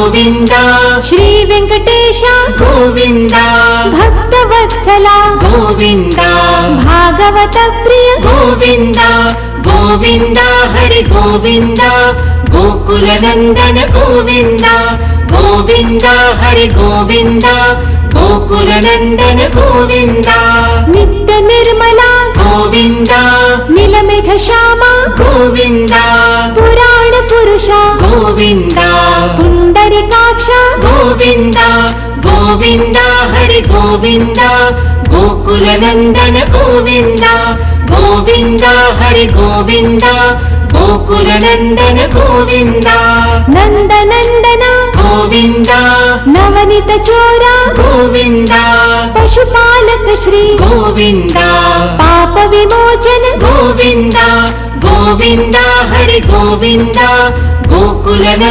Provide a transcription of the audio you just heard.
गोविन्द श्री वेंकटेश गोविन्द भक्तवत्सल गोविन्द भागवत प्रिय गोविन्द गोविन्द हरि गोविन्द गोकुलनन्दन गोविन्द गोविन्द हरि गोविन्द गोकुलनन्दन गोविन्द नित्य निर्मला गोविन्द नीलमेघ श्यामा गोविन्द पुराण पुरुष गोविन्द पुंडरीकाक्ष गोविन्द गोविन्द हरि गोविन्द गोकुलनन्दन गोविन्द गोविन्द हरि गोविन्द गोकुलनन्दन गोविन्द नंदनंदन गोविन्द नवनीत चोर गोविन्द पशुपालक श्री गोविन्द पाप विमोचन गोविन्द गोविन्द हरि गोविन्द गोकुलनन्दन